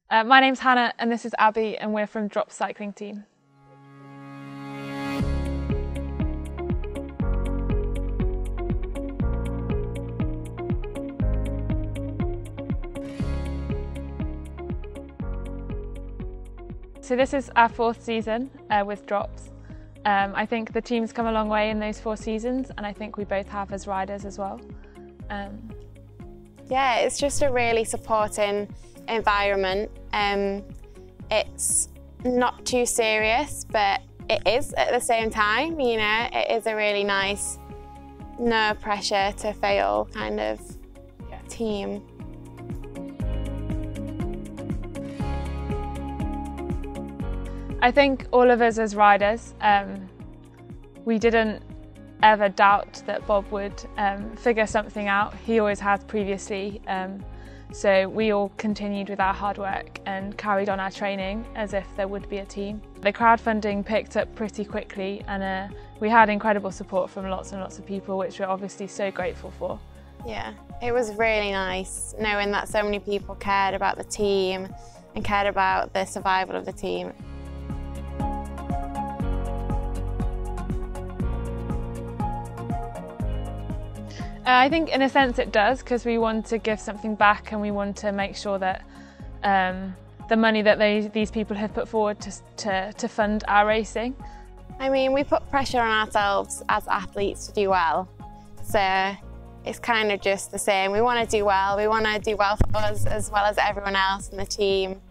My name's Hannah and this is Abby and we're from Drop Cycling Team. So this is our 4th season with Drops. I think the team's come a long way in those 4 seasons and I think we both have as riders as well. Yeah, it's just a really supporting environment. It's not too serious, but it is at the same time, you know, it is a really nice, no pressure to fail kind of team. I think all of us as riders, we didn't ever doubt that Bob would figure something out. He always has previously. So we all continued with our hard work and carried on our training as if there would be a team. The crowdfunding picked up pretty quickly and we had incredible support from lots and lots of people, which we're obviously so grateful for. Yeah, it was really nice knowing that so many people cared about the team and cared about the survival of the team. I think in a sense it does, because we want to give something back and we want to make sure that the money that these people have put forward to fund our racing. I mean, we put pressure on ourselves as athletes to do well, so it's kind of just the same. We want to do well. We want to do well for us as well as everyone else in the team.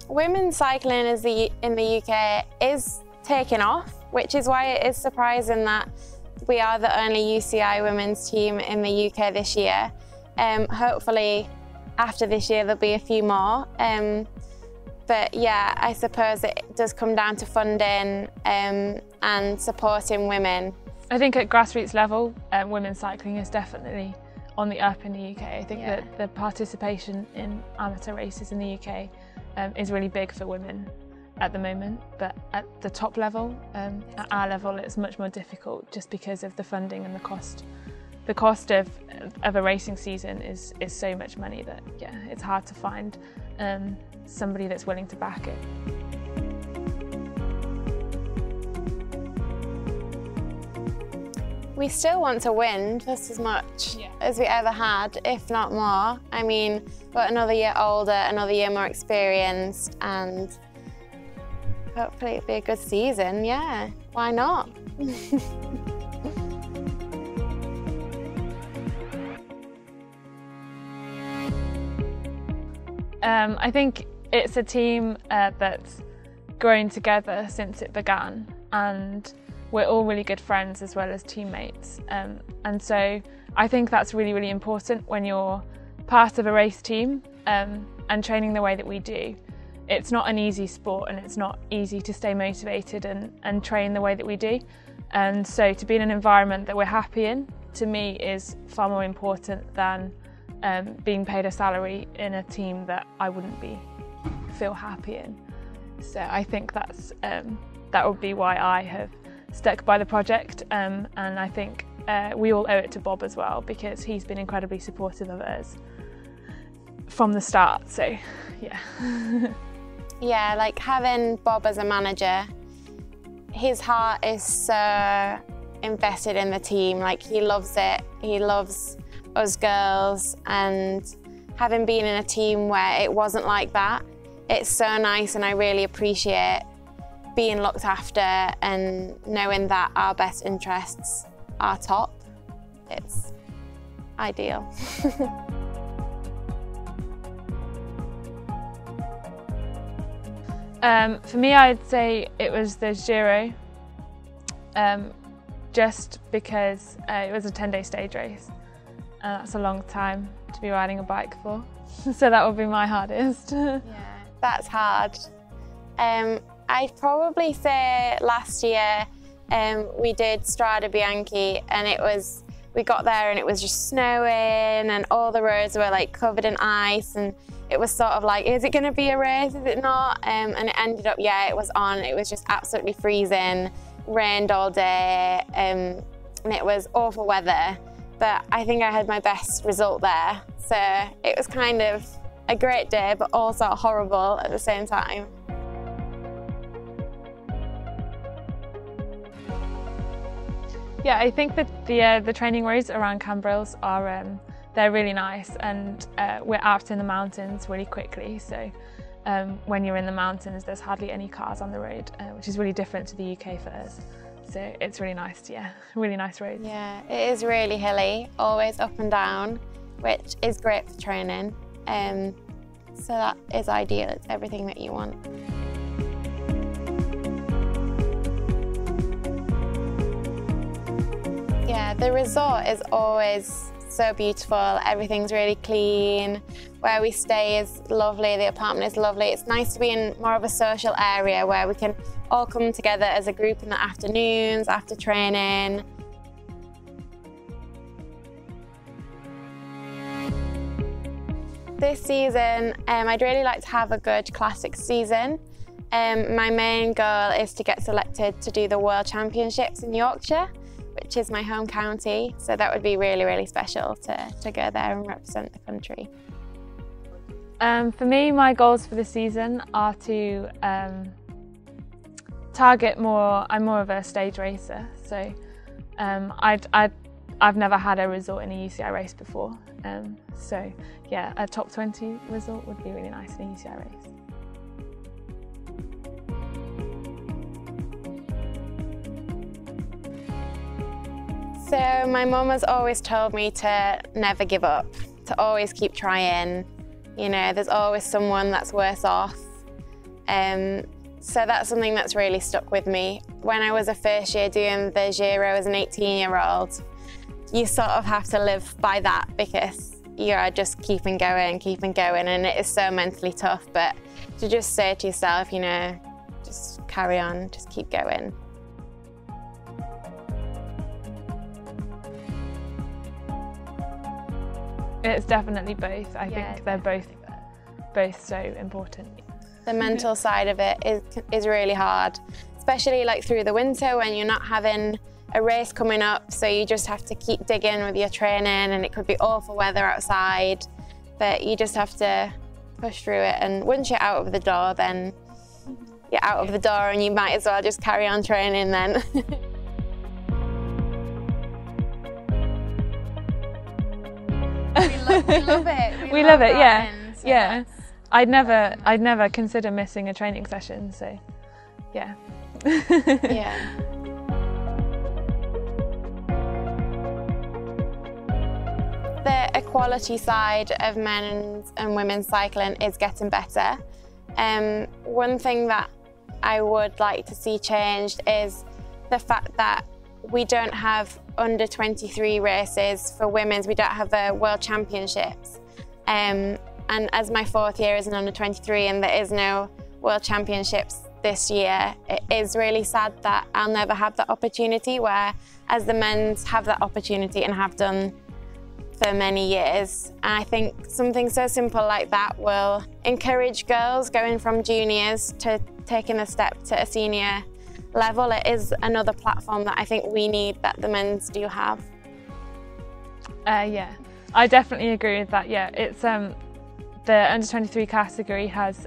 Women's cycling in the UK is taking off, which is why it is surprising that we are the only UCI women's team in the UK this year. Hopefully after this year there'll be a few more. But yeah, I suppose it does come down to funding and supporting women. I think at grassroots level, women's cycling is definitely on the up in the UK. I think that the participation in amateur races in the UK is really big for women at the moment, but at the top level, at our level, it's much more difficult just because of the funding and the cost. The cost of a racing season is so much money that it's hard to find somebody that's willing to back it. We still want to win just as much as we ever had, if not more. I mean, we're another year older, another year more experienced, and hopefully it'll be a good season, yeah. Why not? I think it's a team that's grown together since it began, and we're all really good friends as well as teammates. And so I think that's really, really important when you're part of a race team and training the way that we do. It's not an easy sport and it's not easy to stay motivated and train the way that we do. And so to be in an environment that we're happy in, to me, is far more important than being paid a salary in a team that I wouldn't feel happy in. So I think that would be why I have stuck by the project, and I think we all owe it to Bob as well, because he's been incredibly supportive of us from the start, so yeah. Yeah, like having Bob as a manager, his heart is so invested in the team, like he loves it, he loves us girls, and having been in a team where it wasn't like that, it's so nice, and I really appreciate being looked after and knowing that our best interests are top. It's ideal. For me, I'd say it was the Giro, just because it was a 10-day stage race. That's a long time to be riding a bike for, so that would be my hardest. Yeah, that's hard. I'd probably say last year we did Strada Bianchi, and we got there and it was just snowing and all the roads were like covered in ice, and it was sort of like, is it going to be a race, is it not? And it ended up, it was on. It was just absolutely freezing, rained all day. and it was awful weather, but I think I had my best result there. So it was kind of a great day, but also horrible at the same time. Yeah, I think that the training roads around Cambrils are they're really nice, and we're out in the mountains really quickly. So when you're in the mountains, there's hardly any cars on the road, which is really different to the UK for us. So it's really nice, yeah, really nice roads. Yeah, it is really hilly, always up and down, which is great for training. So that is ideal, it's everything that you want. Yeah, the resort is always so beautiful, everything's really clean, where we stay is lovely, the apartment is lovely. It's nice to be in more of a social area where we can all come together as a group in the afternoons, after training. This season, I'd really like to have a good classic season. My main goal is to get selected to do the World Championships in Yorkshire, which is my home county, so that would be really, really special to go there and represent the country. For me, my goals for the season are to target more. I'm more of a stage racer, so I've never had a result in a UCI race before, so yeah, a top 20 result would be really nice in a UCI race. So my mum has always told me to never give up, to always keep trying. You know, there's always someone that's worse off. So that's something that's really stuck with me. When I was a first year doing the Giro as an 18-year-old, you sort of have to live by that because you're just keeping going, and it is so mentally tough. But to just say to yourself, you know, just carry on, just keep going. It's definitely both. I think they're both so important. The mental side of it is really hard, especially like through the winter when you're not having a race coming up, so you just have to keep digging with your training, and it could be awful weather outside, but you just have to push through it, and once you're out of the door, then you're out of the door and you might as well just carry on training then. We love it. We love it, yeah. Yeah. I'd never consider missing a training session, so yeah. Yeah. The equality side of men's and women's cycling is getting better. One thing that I would like to see changed is the fact that we don't have under 23 races for women's. We don't have a World Championships. And as my 4th year as an under 23 and there is no World Championships this year, it is really sad that I'll never have that opportunity, where as the men's have that opportunity and have done for many years. And I think something so simple like that will encourage girls going from juniors to taking a step to a senior level. It is another platform that I think we need that the men's do have. Yeah, I definitely agree with that. Yeah, it's the under 23 category has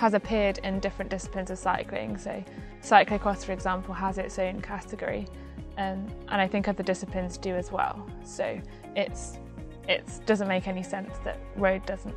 appeared in different disciplines of cycling. So cyclocross, for example, has its own category, and I think other disciplines do as well. So it doesn't make any sense that road doesn't.